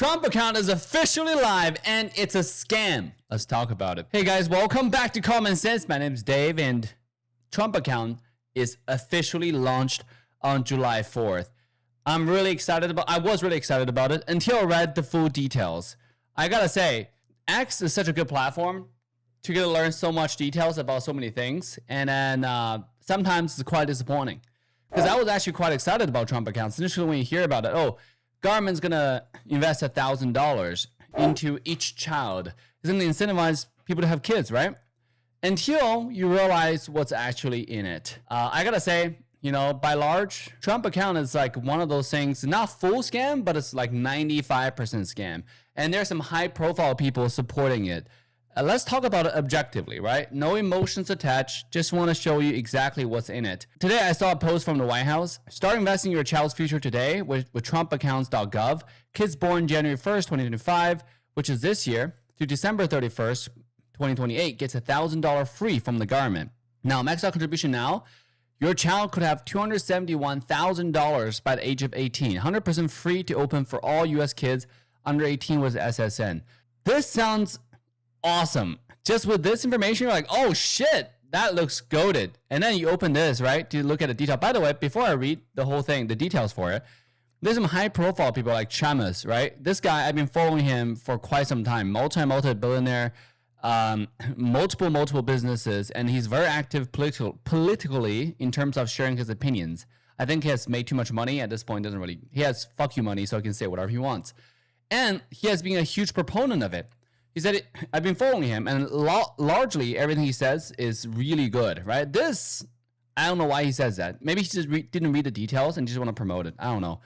Trump account is officially live and it's a scam. Let's talk about it. Hey guys, welcome back to Common Sense. My name is Dave and Trump account is officially launched on July 4th. I was really excited about it until I read the full details. I gotta say, X is such a good platform to get to learn so much details about so many things. And then sometimes it's quite disappointing. Because I was actually quite excited about Trump accounts. Initially when you hear about it, government's gonna invest $1,000 into each child. It's gonna incentivize people to have kids, right? Until you realize what's actually in it. I gotta say, by large, Trump account is like one of those things, not full scam, but it's like 95% scam. And there's some high profile people supporting it. Let's talk about it objectively, right? No emotions attached. Just want to show you exactly what's in it. Today, I saw a post from the White House. Start investing in your child's future today with trumpaccounts.gov. Kids born January 1st, 2025, which is this year, to December 31st, 2028, gets $1,000 free from the government. Now, max out contribution now. Your child could have $271,000 by the age of 18. 100% free to open for all U.S. kids under 18 with SSN. This sounds awesome. Just with this information, you're like, oh shit, that looks goated. And then you open this, right, to look at the detail. By the way, before I read the whole thing, the details for it, there's some high profile people like Chamas, right? This guy, I've been following him for quite some time. Multi-billionaire, multiple businesses, and he's very active politically in terms of sharing his opinions. I think he has made too much money at this point. He has fuck you money, so he can say whatever he wants. And he has been a huge proponent of it. He said, I've been following him, and largely everything he says is really good, right? This, I don't know why he says that. Maybe he just didn't read the details and just want to promote it. I don't know.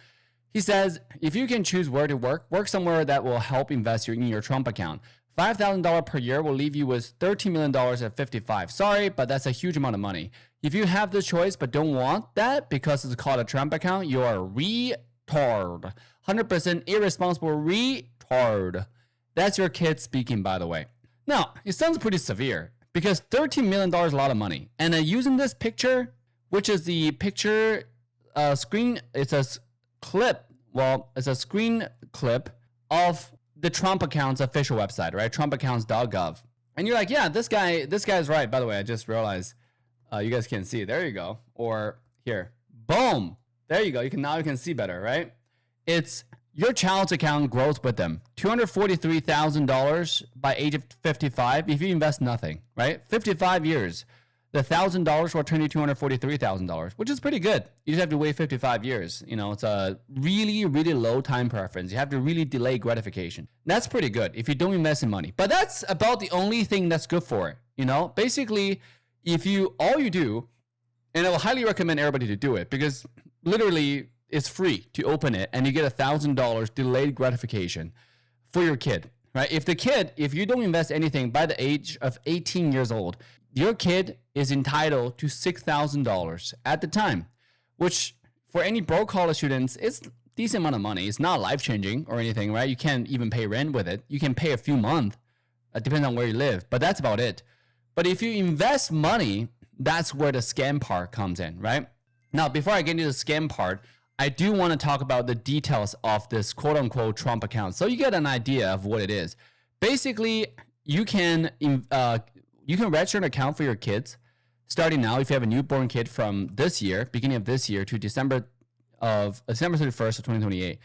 He says, if you can choose where to work somewhere that will help invest in your Trump account. $5,000 per year will leave you with $13 million at 55. Sorry, but that's a huge amount of money. If you have the choice but don't want that because it's called a Trump account, you are retard. 100% irresponsible retard. That's your kid speaking, by the way. Now, it sounds pretty severe because $13 million is a lot of money. And using this picture, which is the picture screen, it's a screen clip of the Trump account's official website, right? trumpaccounts.gov. And you're like, yeah, this guy's right. By the way, I just realized you guys can't see it. There you go. Or here, boom. There you go. Now you can see better, right? It's your child's account grows with them. $243,000 by age of 55 if you invest nothing, right? 55 years. The $1,000 will turn you $243,000, which is pretty good. You just have to wait 55 years. It's a really, really low time preference. You have to really delay gratification. That's pretty good if you don't invest in money. But that's about the only thing that's good for it. Basically, all you do, and I will highly recommend everybody to do it because literally it's free to open it and you get $1,000 delayed gratification for your kid, right? If you don't invest anything by the age of 18 years old, your kid is entitled to $6,000 at the time, which for any broke college students, it's a decent amount of money. It's not life-changing or anything, right? You can't even pay rent with it. You can pay a few months, depending on where you live, but that's about it. But if you invest money, that's where the scam part comes in, right? Now, before I get into the scam part, I do want to talk about the details of this quote-unquote Trump account so you get an idea of what it is. Basically, you can register an account for your kids starting now if you have a newborn kid from this year, beginning of this year to December 31st of 2028.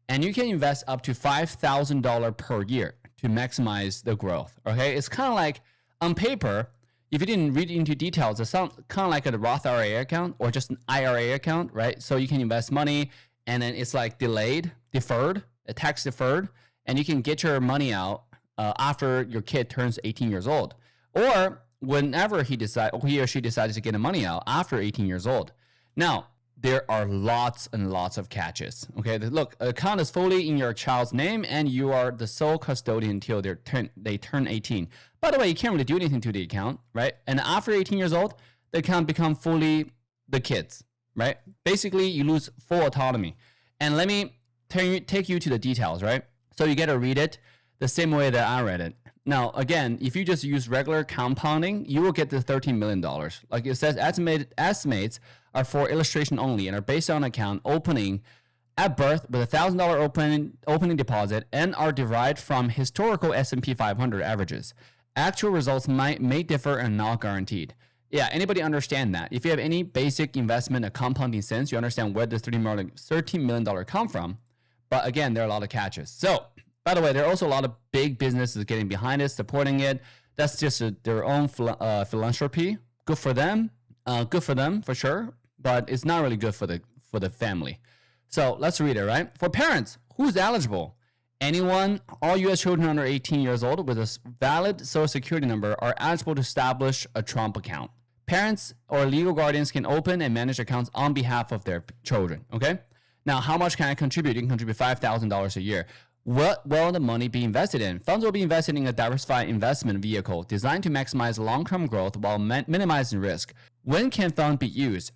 And you can invest up to $5,000 per year to maximize the growth, okay? It's kind of like, on paper, if you didn't read into details, it sounds kind of like a Roth IRA account or just an IRA account, right? So you can invest money and then it's like deferred, tax deferred, and you can get your money out after your kid turns 18 years old. Or whenever he or she decides to get the money out after 18 years old. Now, there are lots and lots of catches. Okay, look, account is fully in your child's name and you are the sole custodian until they turn 18. By the way, you can't really do anything to the account, right? And after 18 years old, the account becomes fully the kids, right? Basically, you lose full autonomy. And let me take you to the details, right? So you get to read it the same way that I read it. Now, again, if you just use regular compounding, you will get the $13 million. Like it says, estimates are for illustration only and are based on account opening at birth with $1,000 opening deposit and are derived from historical S&P 500 averages. Actual results may differ and not guaranteed. Yeah, anybody understand that? If you have any basic investment of compounding sense, you understand where the $13 million come from. But again, there are a lot of catches. So, by the way, there are also a lot of big businesses getting behind it, supporting it. That's just their own philanthropy. Good for them. Good for them for sure. But it's not really good for the family. So let's read it, right? For parents, who's eligible? Anyone, all U.S. children under 18 years old with a valid Social Security number are eligible to establish a Trump account. Parents or legal guardians can open and manage accounts on behalf of their children, okay? Now, how much can I contribute? You can contribute $5,000 a year. What will the money be invested in? Funds will be invested in a diversified investment vehicle designed to maximize long-term growth while minimizing risk. When can funds be used?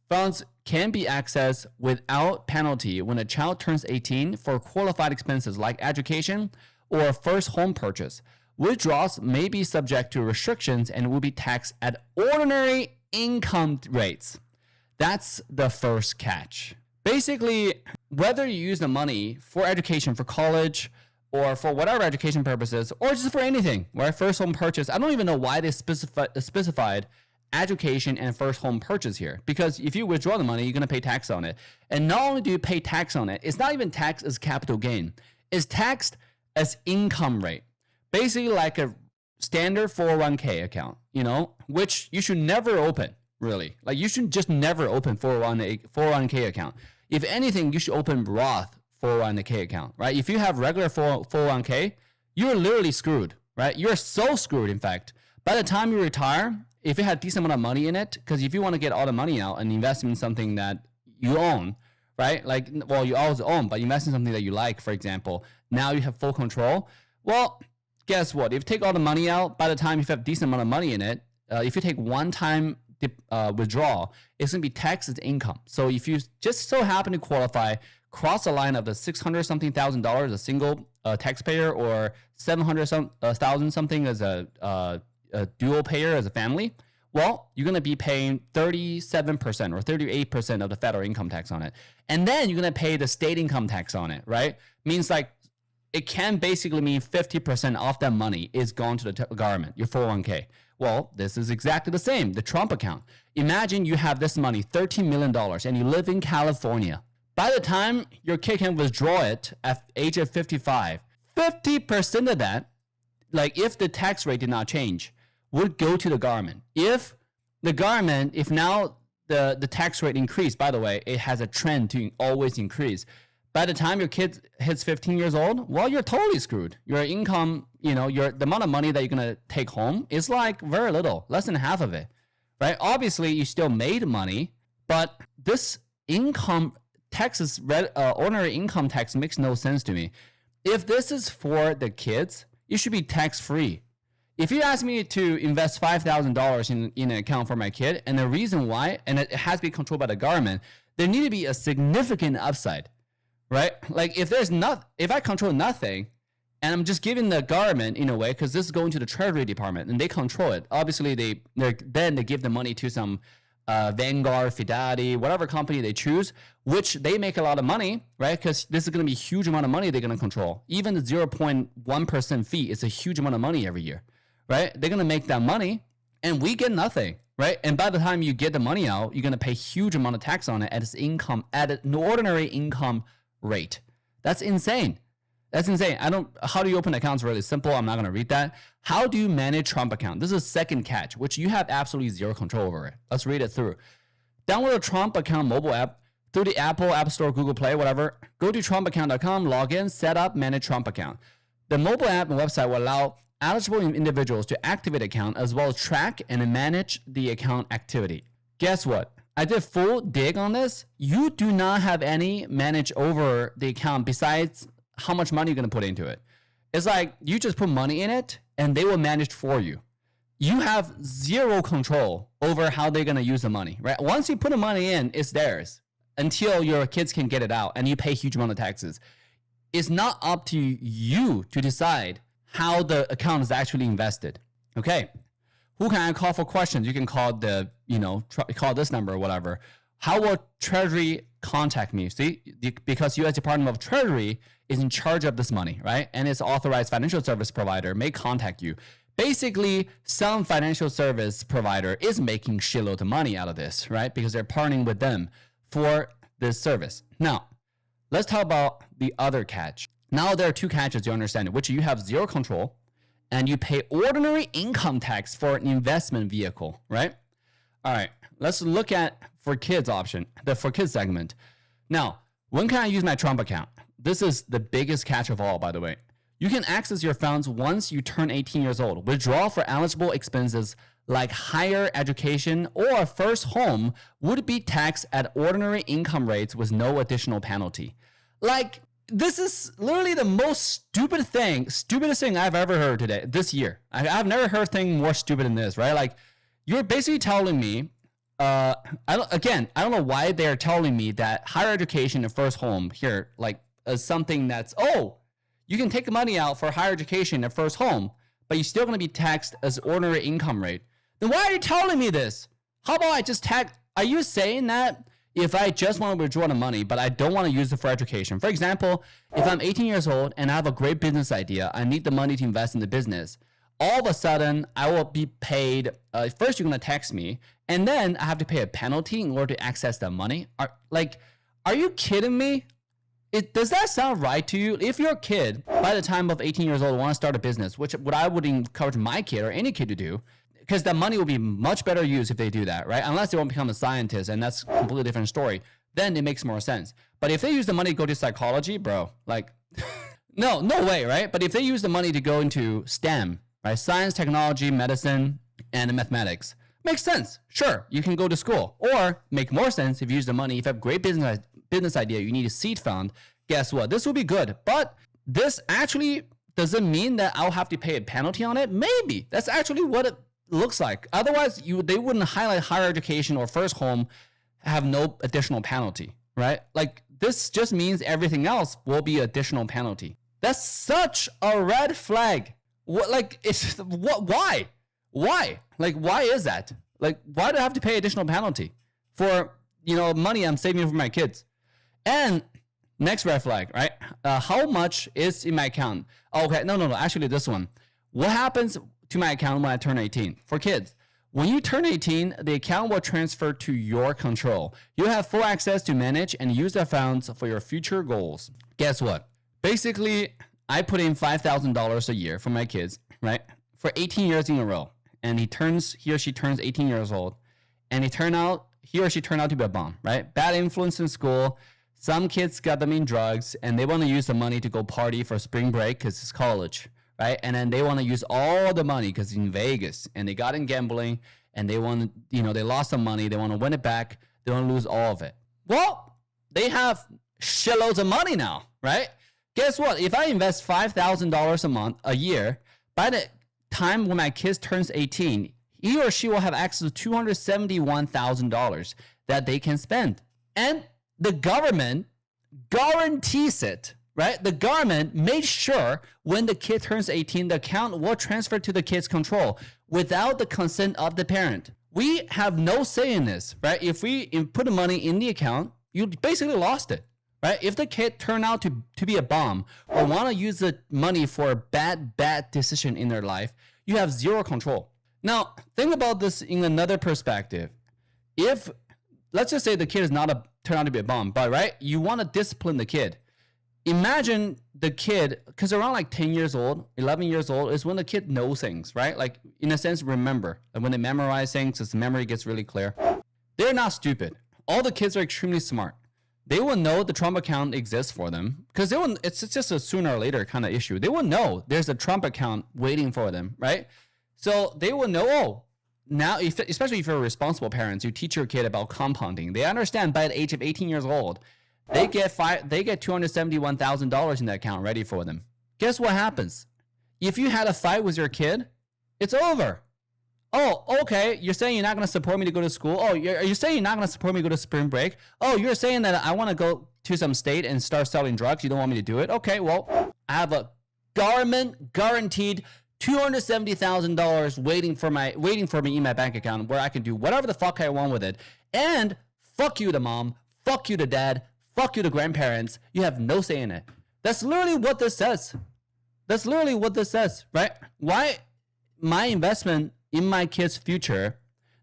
Funds can be accessed without penalty when a child turns 18 for qualified expenses like education or first home purchase. Withdrawals may be subject to restrictions and will be taxed at ordinary income rates. That's the first catch. Basically, whether you use the money for education, for college, or for whatever education purposes, or just for anything, right? First home purchase. I don't even know why they specified education and first home purchase here, because if you withdraw the money, you're going to pay tax on it. And not only do you pay tax on it, it's not even taxed as capital gain. It's taxed as income rate. Basically like a standard 401k account, which you should never open, really. Like you should just never open 401k account. If anything, you should open Roth 401k account, right? If you have regular 401k, you're literally screwed, right? You're so screwed, in fact. By the time you retire, if you have a decent amount of money in it, because if you want to get all the money out and invest in something that you own, right? Like, well, you always own, but invest in something that you like, for example, now you have full control. Well, guess what? If you take all the money out, by the time you have a decent amount of money in it, if you take one-time withdrawal, it's going to be taxed as income. So if you just so happen to qualify, cross the line of the $600-something thousand a single taxpayer, or $700,000 something as a dual payer as a family, well, you're going to be paying 37% or 38% of the federal income tax on it. And then you're going to pay the state income tax on it, right? Means like it can basically mean 50% of that money is gone to the government, your 401k. Well, this is exactly the same, the Trump account. Imagine you have this money, $13 million, and you live in California. By the time your kid can withdraw it at age of 55, 50% of that, like if the tax rate did not change, would go to the government. If now the tax rate increased, by the way, it has a trend to always increase. By the time your kid hits 15 years old, well, you're totally screwed. Your income, the amount of money that you're going to take home is like very little, less than half of it, right? Obviously, you still made money, but this income taxes, ordinary income tax makes no sense to me. If this is for the kids, it should be tax-free. If you ask me to invest $5,000 in an account for my kid, and the reason why, and it has to be controlled by the government, there need to be a significant upside, right? Like if I control nothing, and I'm just giving the government in a way, because this is going to the Treasury Department, and they control it. Obviously, they give the money to some Vanguard, Fidelity, whatever company they choose, which they make a lot of money, right? Because this is going to be a huge amount of money they're going to control. Even the 0.1% fee is a huge amount of money every year. Right? They're going to make that money and we get nothing, right? And by the time you get the money out, you're going to pay a huge amount of tax on it at an ordinary income rate. That's insane. That's insane. How do you open accounts? Really simple. I'm not going to read that. How do you manage Trump account? This is a second catch, which you have absolutely zero control over it. Let's read it through. Download a Trump account mobile app through the Apple App Store, Google Play, whatever. Go to trumpaccount.com, log in, set up, manage Trump account. The mobile app and website will allow eligible individuals to activate account as well as track and manage the account activity. Guess what? I did full dig on this. You do not have any manage over the account besides how much money you're going to put into it. It's like you just put money in it and they will manage for you. You have zero control over how they're going to use the money, right? Once you put the money in, it's theirs until your kids can get it out and you pay a huge amount of taxes. It's not up to you to decide how the account is actually invested. Okay. Who can I call for questions? You can call call this number or whatever. How will Treasury contact me? See, because U.S. Department of Treasury is in charge of this money, right? And its authorized financial service provider may contact you. Basically, some financial service provider is making shitload of money out of this, right? Because they're partnering with them for this service. Now, let's talk about the other catch. Now, there are two catches, you understand, which you have zero control and you pay ordinary income tax for an investment vehicle, right? All right, let's look at for kids option, the for kids segment. Now, when can I use my Trump account? This is the biggest catch of all, by the way. You can access your funds once you turn 18 years old. Withdrawal for eligible expenses like higher education or first home would be taxed at ordinary income rates with no additional penalty. Like, this is literally the most stupidest thing I've ever heard today, this year. I've never heard thing more stupid than this, right? Like, you're basically telling me, I don't know why they're telling me that higher education and first home here, like, is something that's, you can take the money out for higher education and first home, but you're still going to be taxed as ordinary income rate. Then why are you telling me this? How about I just tax? Are you saying that if I just want to withdraw the money, but I don't want to use it for education? For example, if I'm 18 years old and I have a great business idea, I need the money to invest in the business. All of a sudden, I will be paid. First, you're going to tax me, and then I have to pay a penalty in order to access that money. Are you kidding me? Does that sound right to you? If you're a kid, by the time of 18 years old, want to start a business, which what I would encourage my kid or any kid to do, because that money will be much better used if they do that, right? Unless they want to become a scientist, and that's a completely different story. Then it makes more sense. But if they use the money to go to psychology, bro, like, no way, right? But if they use the money to go into STEM, right? Science, technology, medicine, and mathematics, makes sense. Sure, you can go to school. Or make more sense if you use the money, if you have great business idea, you need a seed fund. Guess what? This will be good. But this actually doesn't mean that I'll have to pay a penalty on it. Maybe. That's actually what it looks like. Otherwise, they wouldn't highlight higher education or first home have no additional penalty, right? Like, this just means everything else will be additional penalty. That's such a red flag. What, like, it's what? Why? Like, why is that? Like, why do I have to pay additional penalty for, money I'm saving for my kids? And next red flag, right? How much is in my account? Okay, no. Actually, this one. What happens to my account when I turn 18? For kids, when you turn 18, the account will transfer to your control. You have full access to manage and use the funds for your future goals. Guess what? Basically, I put in $5,000 a year for my kids, right? For 18 years in a row. And he or she turns 18 years old. And he or she turned out to be a bum, right? Bad influence in school. Some kids got them in drugs and they want to use the money to go party for spring break because it's college, right? And then they want to use all the money because it's in Vegas and they got in gambling and they want to, they lost some money. They want to win it back. They want to lose all of it. Well, they have shitloads of money now, right? Guess what? If I invest $5,000 a year, by the time when my kid turns 18, he or she will have access to $271,000 that they can spend. And the government guarantees it, right? The government made sure when the kid turns 18, the account will transfer to the kid's control without the consent of the parent. We have no say in this, right? If we put the money in the account, you basically lost it, right? If the kid turned out to be a bum or want to use the money for a bad decision in their life, you have zero control. Now, think about this in another perspective. If, let's just say the kid is turned out to be a bum, but right, you want to discipline the kid. Imagine the kid, because around like 10 years old, 11 years old is when the kid knows things, right? Like, in a sense, remember. And when they memorize things, his memory gets really clear. They're not stupid. All the kids are extremely smart. They will know the Trump account exists for them because it's just a sooner or later kind of issue. They will know there's a Trump account waiting for them, right? So they will know, now, especially if you're a responsible parent, you teach your kid about compounding. They understand by the age of 18 years old, they get $271,000 in that account ready for them. Guess what happens? If you had a fight with your kid, it's over. Oh, okay. You're saying you're not going to support me to go to school. Oh, you're saying you're not going to support me to go to spring break. Oh, you're saying that I want to go to some state and start selling drugs. You don't want me to do it. Okay, well, I have a government guaranteed $270,000 waiting for me in my bank account where I can do whatever the fuck I want with it. And fuck you the mom, fuck you the dad, fuck you the grandparents. You have no say in it. That's literally what this says. That's literally what this says, right? Why my investment in my kids' future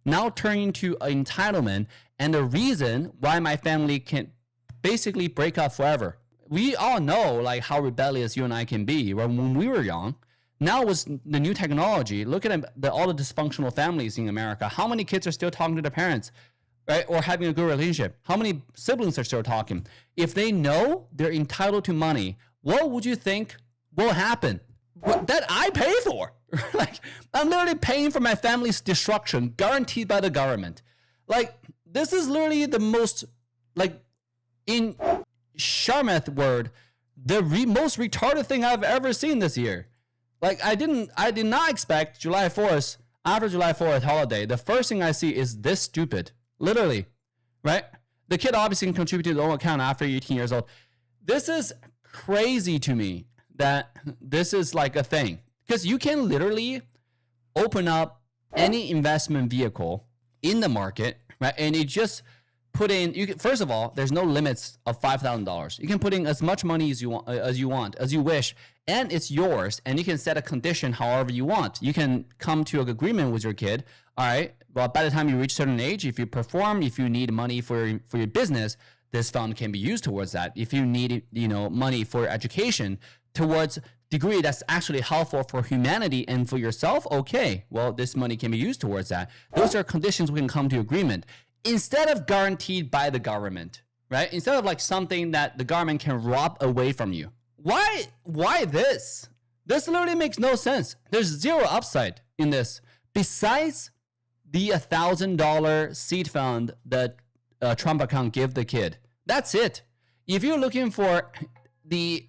now turn into an entitlement and the reason why my family can basically break up forever. We all know like how rebellious you and I can be when we were young. Now with the new technology, look at all the dysfunctional families in America. How many kids are still talking to their parents, right? Or having a good relationship? How many siblings are still talking? If they know they're entitled to money, what would you think will happen? That I pay for. Like, I'm literally paying for my family's destruction, guaranteed by the government. Like, this is literally the most, like, in Sharmath word, the most retarded thing I've ever seen this year. Like, I did not expect July 4th, after July 4th holiday, the first thing I see is this stupid. Literally, right? The kid obviously can contribute to his own account after 18 years old. This is crazy to me that this is like a thing. Because you can literally open up any investment vehicle in the market, right? And you just put in, first of all, there's no limits of $5,000. You can put in as much money as you want, as you wish, and it's yours. And you can set a condition however you want. You can come to an agreement with your kid. All right, well, by the time you reach a certain age, if you perform, if you need money for your business, this fund can be used towards that. If you need, money for education towards degree that's actually helpful for humanity and for yourself, okay, well, this money can be used towards that. Those are conditions we can come to agreement instead of guaranteed by the government, right? Instead of like something that the government can rob away from you. Why this? This literally makes no sense. There's zero upside in this besides the $1,000 seed fund that Trump account give the kid. That's it. If you're looking for the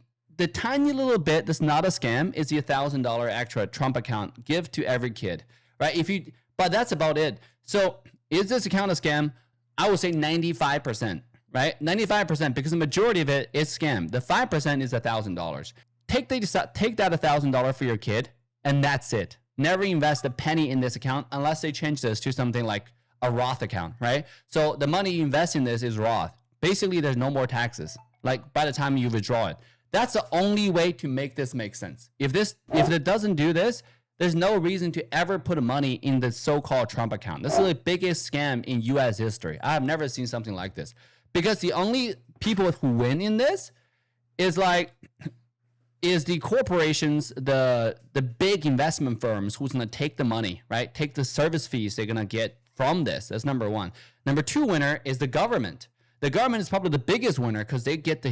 tiny little bit that's not a scam is the $1,000 extra Trump account give to every kid, right? But that's about it. So is this account a scam? I would say 95%, right? 95% because the majority of it is scam. The 5% is $1,000. Take that $1,000 for your kid, and that's it. Never invest a penny in this account unless they change this to something like a Roth account, right? So the money you invest in this is Roth. Basically, there's no more taxes. Like by the time you withdraw it. That's the only way to make this make sense. If it doesn't do this, there's no reason to ever put money in the so-called Trump account. This is the biggest scam in U.S. history. I have never seen something like this. Because the only people who win in this is the corporations, the big investment firms who's gonna take the money, right? Take the service fees they're gonna get from this. That's number one. Number two winner is the government. The government is probably the biggest winner because they get the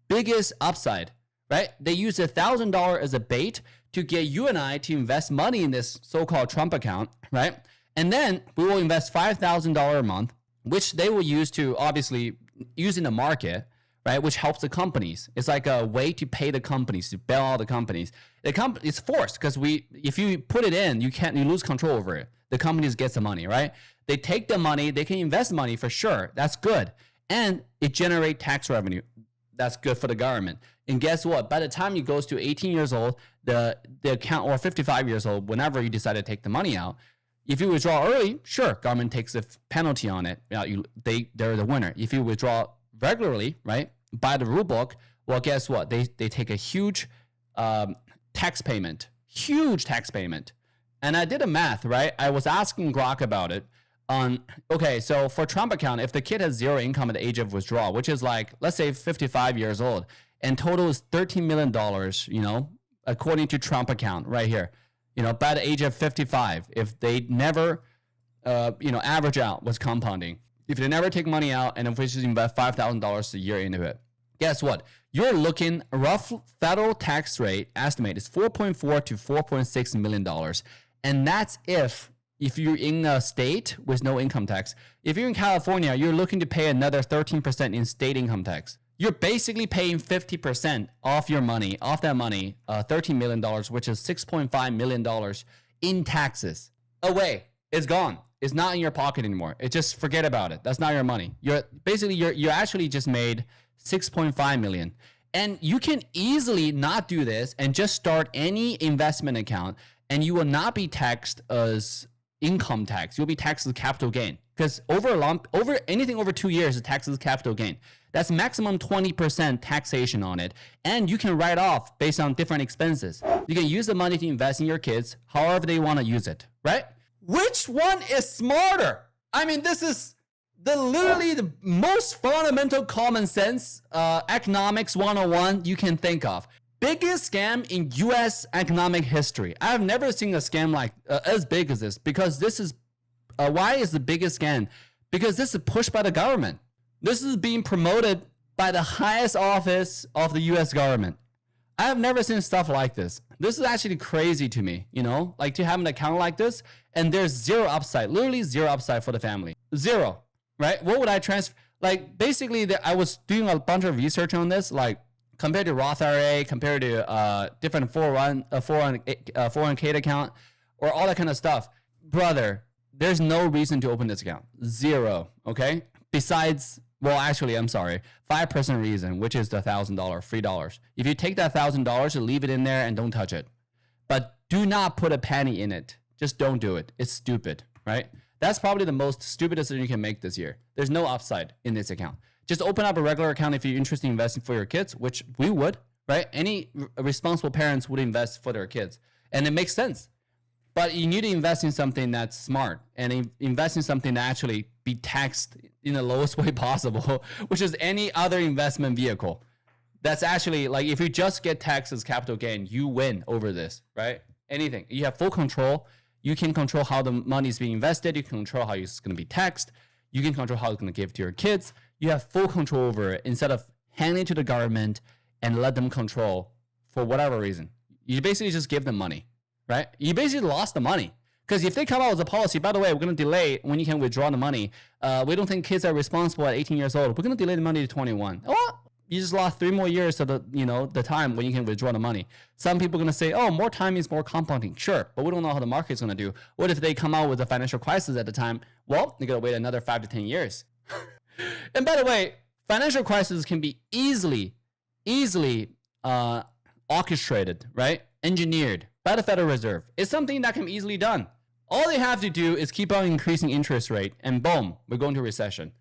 biggest upside, right? They use $1,000 as a bait to get you and I to invest money in this so-called Trump account, right? And then we will invest $5,000 a month, which they will use to obviously use in the market, right? Which helps the companies. It's like a way to pay the companies, to bail out the companies. It's forced because if you put it in, you lose control over it. The companies get the money, right? They take the money, they can invest money for sure. That's good. And it generates tax revenue. That's good for the government. And guess what? By the time he goes to 18 years old, the account, or 55 years old, whenever you decide to take the money out, if you withdraw early, sure, government takes a penalty on it. They're the winner. If you withdraw regularly, right, by the rule book, well, guess what? They take a huge tax payment. Huge tax payment. And I did a math, right? I was asking Grok about it. Okay, so for Trump account, if the kid has zero income at the age of withdrawal, which is like, let's say 55 years old, and total is $13 million, according to Trump account right here, by the age of 55, if they never, average out what's compounding, if they never take money out and if we just invest $5,000 a year into it, guess what? You're looking, rough federal tax rate estimate is $4.4 to $4.6 million. And that's if you're in a state with no income tax. If you're in California, you're looking to pay another 13% in state income tax. You're basically paying 50% off that money, $13 million, which is $6.5 million in taxes. Away. It's gone. It's not in your pocket anymore. Just forget about it. That's not your money. You're actually just made $6.5 million. And you can easily not do this and just start any investment account, and you will not be taxed as income tax. You'll be taxed as capital gain because over anything over 2 years is taxed as capital gain. That's maximum 20% taxation on it. And you can write off based on different expenses. You can use the money to invest in your kids however they want to use it, right? Which one is smarter? I mean, this is literally the most fundamental common sense economics 101 you can think of. Biggest scam in US economic history. I've never seen a scam like as big as this, because this is why is the biggest scam? Because this is pushed by the government. This is being promoted by the highest office of the US government. I have never seen stuff like this. This is actually crazy to me, you know, like to have an account like this and there's zero upside, literally zero upside for the family. Zero, right? What would I transfer? Like basically I was doing a bunch of research on this, like compared to Roth IRA, compared to different 401k account or all that kind of stuff. Brother, there's no reason to open this account. Zero, okay? Besides, well, actually, I'm sorry, 5% reason, which is the $1,000, $3. If you take that $1,000, leave it in there and don't touch it. But do not put a penny in it. Just don't do it. It's stupid, right? That's probably the most stupid decision you can make this year. There's no upside in this account. Just open up a regular account if you're interested in investing for your kids, which we would, right? Any responsible parents would invest for their kids. And it makes sense. But you need to invest in something that's smart and invest in something that actually be taxed in the lowest way possible, which is any other investment vehicle. That's actually like, if you just get taxed as capital gain, you win over this, right? Anything. You have full control. You can control how the money is being invested. You can control how it's going to be taxed. You can control how it's going to give to your kids. You have full control over it instead of handing it to the government and let them control for whatever reason. You basically just give them money. Right? You basically lost the money. Because if they come out with a policy, by the way, we're going to delay when you can withdraw the money. We don't think kids are responsible at 18 years old. We're going to delay the money to 21. Oh, you just lost 3 more years of the time when you can withdraw the money. Some people are going to say, oh, more time means more compounding. Sure, but we don't know how the market's going to do. What if they come out with a financial crisis at the time? Well, they're going to wait another 5 to 10 years. And by the way, financial crises can be easily orchestrated, right? Engineered by the Federal Reserve. It's something that can be easily done. All they have to do is keep on increasing interest rate and boom, we're going to recession.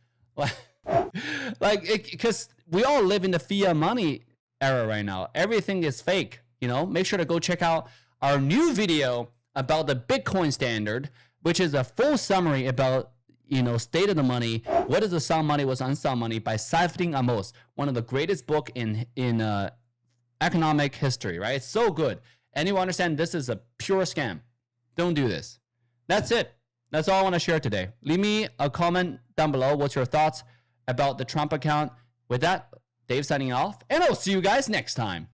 Because we all live in the fiat money era right now. Everything is fake, you know? Make sure to go check out our new video about the Bitcoin standard, which is a full summary about, you know, state of the money, what is the sound money, what's unsound money, by Sifting Amos, one of the greatest book in economic history, right? It's so good. And you understand this is a pure scam. Don't do this. That's it. That's all I want to share today. Leave me a comment down below. What's your thoughts about the Trump account? With that, Dave signing off, and I'll see you guys next time.